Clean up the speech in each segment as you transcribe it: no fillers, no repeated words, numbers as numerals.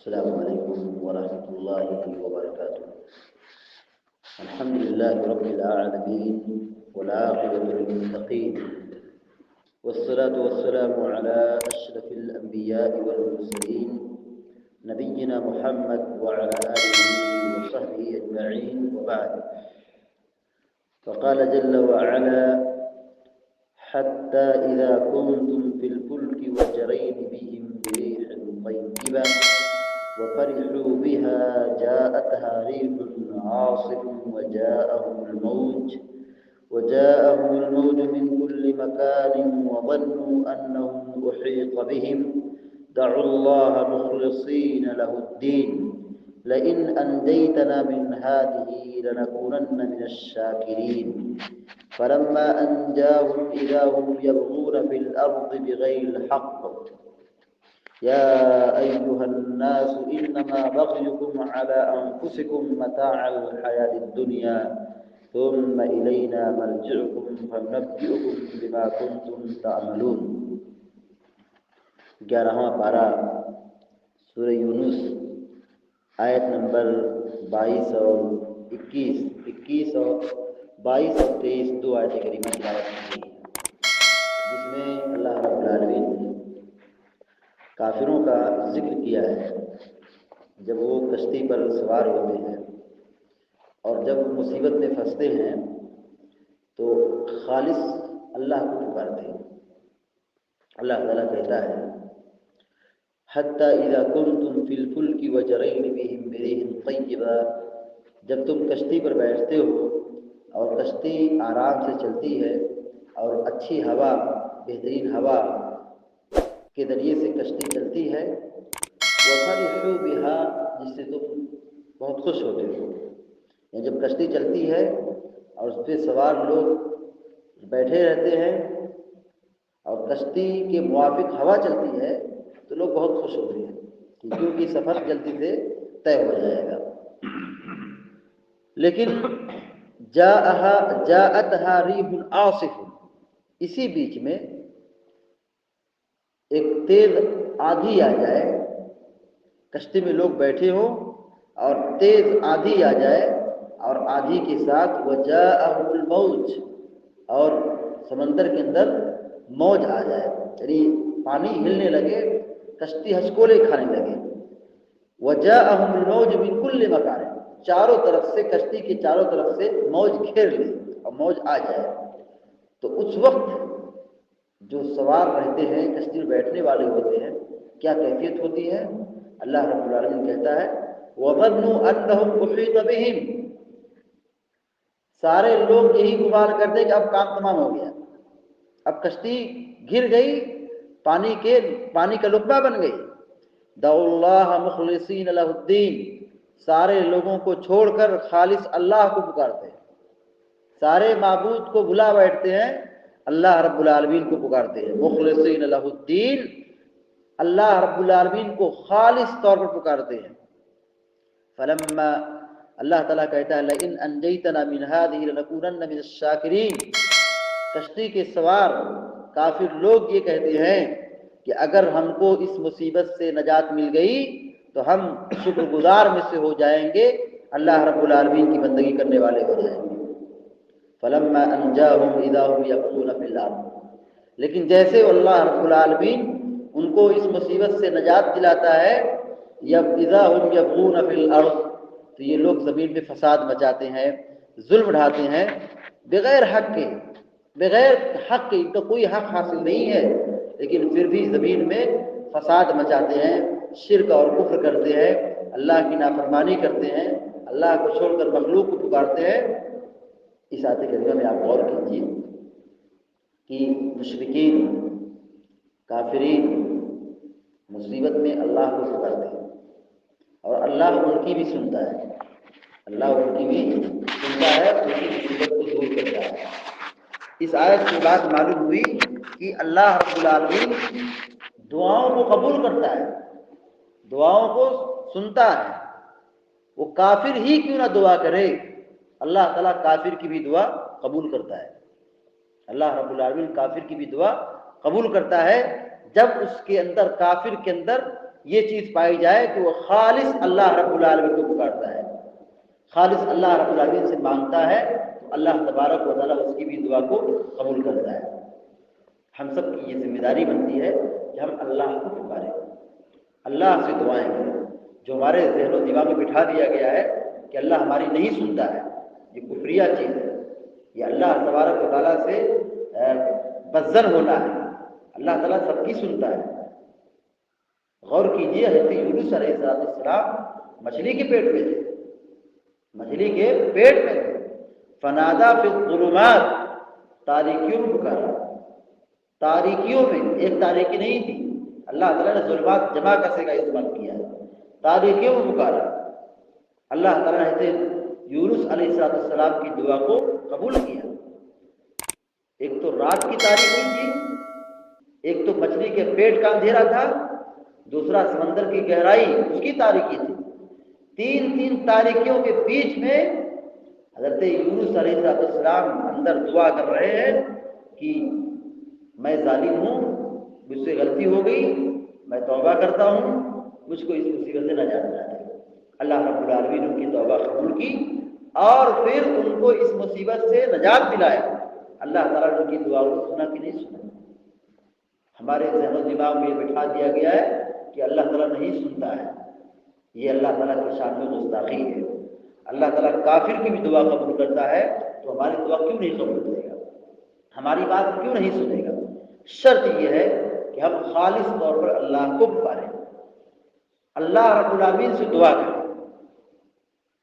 السلام علیکم ورحمۃ اللہ وبرکاتہ۔ الحمد للہ رب العالمین والعاقبۃ للمتقین والصلاة والسلام على اشرف الانبیاء والمرسلین نبینا محمد وعلى آلہ وصحبہ اجمعین وبعد۔ فقال جل وعلا: حتى إذا كنتم في الفلك وجرين بهم بريح طيبة وفرحوا بها جاءتها ريح عاصف وجاءهم الموج من كل مكان وظنوا أنهم أحيط بهم دعوا الله مخلصين له الدين لئن أنجيتنا من هذه لنكونن من الشاكرين فلما أنجاهم إذا هم يبغون في الأرض بغير الحق يا أيها الناس إنما بغيكم على أنفسكم متاع الحياة الدنيا ثم إلينا مرجعكم فننبئكم بما كنتم تعملون۔ 11واں پارہ سورہ یونس، آیت نمبر 22 اور 21 اور 22 اور 23 دو آیت کریمہ تلاوت کی گئی ہے، جس میں اللہ رب العالمین نے کافروں کا ذکر کیا ہے جب وہ کشتی پر سوار ہوتے ہیں اور جب مصیبت میں پھنستے ہیں تو خالص اللہ کو پکارتے ہیں۔ اللہ تعالیٰ کہتا ہے: حتی اذا کنتم فی الفلک وجرین بہم بريح طیبہ، جب تم کشتی پر بیٹھتے ہو اور کشتی آرام سے چلتی ہے اور اچھی ہوا، بہترین ہوا کے ذریعے سے کشتی چلتی ہے، وَفَرِحُوا بِهَا، جس سے تم بہت خوش ہوتے ہو۔ یعنی جب کشتی چلتی ہے اور اس پہ سوار لوگ بیٹھے رہتے ہیں اور کشتی کے موافق ہوا چلتی ہے تو لوگ بہت خوش ہوتے ہیں، کیونکہ سفر جلدی سے طے ہو جائے گا۔ لیکن جاءتها ریح عاصف، اسی بیچ میں ایک تیز آندھی آ جائے، کشتی میں لوگ بیٹھے ہوں اور تیز آندھی آ جائے اور آندھی کے ساتھ وجاءهم الموج، اور سمندر کے اندر موج آ جائے، یعنی پانی ہلنے لگے، کشتی ہچکولے کھانے لگے۔ وجاءهم الموج من كل مكان، چاروں طرف سے، کشتی کے چاروں طرف سے موج گھیر لے اور موج آ جائے، تو اس وقت جو سوار رہتے ہیں، کشتی میں بیٹھنے والے ہوتے ہیں، کیا کیفیت ہوتی ہے؟ اللہ رب العالمین کہتا ہے: وَظَنُّوا أَنَّهُمْ أُحِيطَ بِهِمْ، سارے لوگ یہی گمان کرتے کہ اب کام تمام ہو گیا، اب کشتی گر گئی، پانی کا لقمہ بن گئی۔ دعوا اللہ مخلصین لہ الدین، سارے لوگوں کو چھوڑ کر خالص اللہ کو پکارتے ہیں، سارے معبود کو بھلا بیٹھتے ہیں، اللہ رب العالمین کو پکارتے ہیں۔ مخلصین لہ الدین، اللہ رب العالمین کو خالص طور پر پکارتے ہیں۔ فلما، اللہ تعالیٰ کہتا ہے: لئن انجیتنا من هذه لنکونن من الشاکرین، کشتی کے سوار کافر لوگ یہ کہتے ہیں کہ اگر ہم کو اس مصیبت سے نجات مل گئی تو ہم شکر گزار میں سے ہو جائیں گے، اللہ رب العالمین کی بندگی کرنے والے ہو جائیں گے۔ فلما انجاهم اذا هم يبغون في الارض، لیکن جیسے اللہ رب العالمین ان کو اس مصیبت سے نجات دلاتا ہے، اذا هم يبغون في الارض، تو یہ لوگ زمین میں فساد مچاتے ہیں، ظلم ڈھاتے ہیں، بغیر حق کے، ان کا کوئی حق حاصل نہیں ہے، لیکن پھر بھی زمین میں فساد مچاتے ہیں، شرک اور کفر کرتے ہیں، اللہ کی نافرمانی کرتے ہیں، اللہ کو چھوڑ کر مخلوق کو پکارتے ہیں۔ اس آیت کریمہ میں آپ غور کیجیے کہ مشرکین، کافرین مصیبت میں اللہ کو پکارتے ہیں اور اللہ ان کی بھی سنتا ہے، اللہ ان کی بھی سنتا ہے، ان کی مصیبت کو دور کرتا ہے۔ اس آیت کی بات معلوم ہوئی کہ اللہ رب العالمین دعاؤں کو قبول کرتا ہے، دعاؤں کو سنتا ہے، وہ کافر ہی کیوں نہ دعا کرے، اللہ تعالیٰ کافر کی بھی دعا قبول کرتا ہے۔ اللہ رب العالمین کافر کی بھی دعا قبول کرتا ہے جب اس کے اندر، کافر کے اندر یہ چیز پائی جائے کہ وہ خالص اللہ رب العالمین کو پکارتا ہے، خالص اللہ رب العالمین سے مانگتا ہے، تو اللہ تبارک و تعالیٰ اس کی بھی دعا کو قبول کرتا ہے۔ ہم سب کی یہ ذمہ داری بنتی ہے کہ ہم اللہ کو پکاریں، اللہ سے دعائیں کریں۔ جو ہمارے ذہن و دماغ میں بٹھا دیا گیا ہے کہ اللہ ہماری نہیں سنتا ہے، یہ کفریہ چیز ہے، یہ اللہ تبارک و تعالیٰ سے بزر ہونا ہے۔ اللہ تعالیٰ سب کی سنتا ہے۔ غور کیجیے، حضرت یونس علیہ السلام مچھلی کے پیٹ میں تھے، مچھلی کے پیٹ میں تھے، فنادا فی الظلمات، تاریکیوں میں پکارا، تاریکیوں میں، ایک تاریکی نہیں تھی، اللہ تعالیٰ نے ظلمات جمع کرنے کا استعمال کیا ہے، تاریکیوں میں پکارا۔ اللہ تعالیٰ نے حضرت یونس علیہ السلام کی دعا کو قبول کیا۔ ایک تو رات کی تاریکی تھی، ایک تو مچھلی کے پیٹ کا اندھیرا تھا، دوسرا سمندر کی گہرائی اس کی تاریکی تھی۔ تین تاریکیوں کے بیچ میں حضرت یونس علیہ السلام اندر دعا کر رہے ہیں کہ میں ظالم ہوں، مجھ سے غلطی ہو گئی، میں توبہ کرتا ہوں، مجھ کو اس مصیبت سے نجات دلائے۔ اللہ رب العالمین ان کی توبہ قبول کی اور پھر ان کو اس مصیبت سے نجات دلایا۔ اللہ تعالیٰ نے ان کی دعا کو سنا کہ نہیں سنا؟ ہمارے ذہن و دماغ میں یہ بٹھا دیا گیا ہے کہ اللہ تعالیٰ نہیں سنتا ہے، یہ اللہ تعالیٰ کی شان میں گستاخی ہے۔ اللہ تعالیٰ کافر کی بھی دعا قبول کرتا ہے، تو ہماری دعا کیوں نہیں قبول کرے گا؟ ہماری بات کیوں نہیں سنے گا؟ شرط یہ ہے کہ ہم خالص طور پر اللہ کو پکاریں، اللہ رب العالمین سے دعا کریں،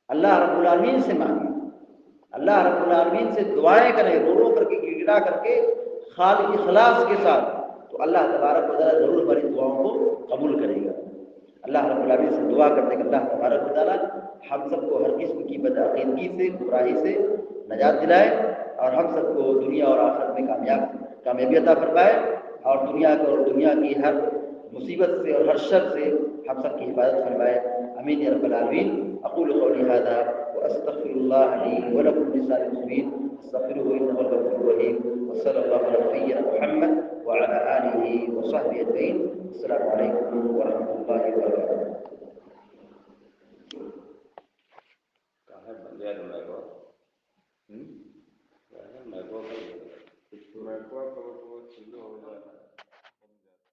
اللہ رب العالمین سے مانگیں، اللہ رب العالمین سے دعائیں کریں، رو رو کر کے، گڑگڑا کر کے، خالص اخلاص کے ساتھ، تو اللہ تبارک و تعالیٰ ضرور ہماری دعاؤں کو قبول کرے گا۔ اللہ رب العالمین سے دعا کرتے کہ اللہ تبارک و تعالیٰ ہم سب کو ہر قسم کی بدعقیدگی سے، گمراہی سے نجات دلائے، اور ہم سب کو دنیا اور آخرت میں کامیابی عطا فرمائے، اور دنیا کی ہر مصیبت سے اور ہر شر سے ہم سب کی حفاظت فرمائے۔ امین یا رب العالمین۔ اقول قولی ھذا واستغفر اللہ لی ولکم لسائر المسلمین استغفروہ انہ هو الغفور الرحیم، وصلی اللہ علی نبینا محمد وعلی آلہ وصحبہ اجمعین۔ السلام علیکم ورحمۃ اللہ وبرکاتہ۔